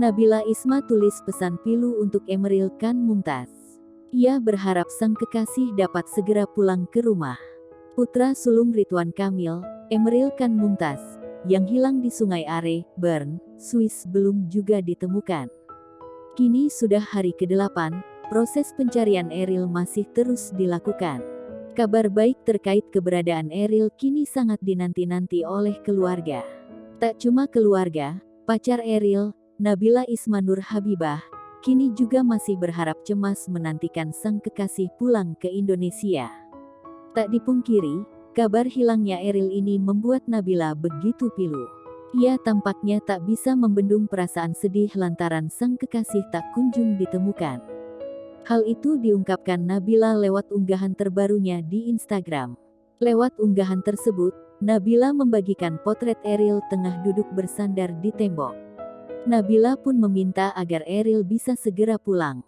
Nabila Isma tulis pesan pilu untuk Emeril Khan Mumtaz. Ia berharap sang kekasih dapat segera pulang ke rumah. Putra sulung Ridwan Kamil, Emeril Khan Mumtaz, yang hilang di Sungai Are, Bern, Swiss belum juga ditemukan. Kini sudah hari ke-8, proses pencarian Eril masih terus dilakukan. Kabar baik terkait keberadaan Eril kini sangat dinanti-nanti oleh keluarga. Tak cuma keluarga, pacar Eril, Nabila Isma Nur Habibah, kini juga masih berharap cemas menantikan sang kekasih pulang ke Indonesia. Tak dipungkiri, kabar hilangnya Eril ini membuat Nabila begitu pilu. Ia tampaknya tak bisa membendung perasaan sedih lantaran sang kekasih tak kunjung ditemukan. Hal itu diungkapkan Nabila lewat unggahan terbarunya di Instagram. Lewat unggahan tersebut, Nabila membagikan potret Eril tengah duduk bersandar di tembok. Nabila pun meminta agar Eril bisa segera pulang.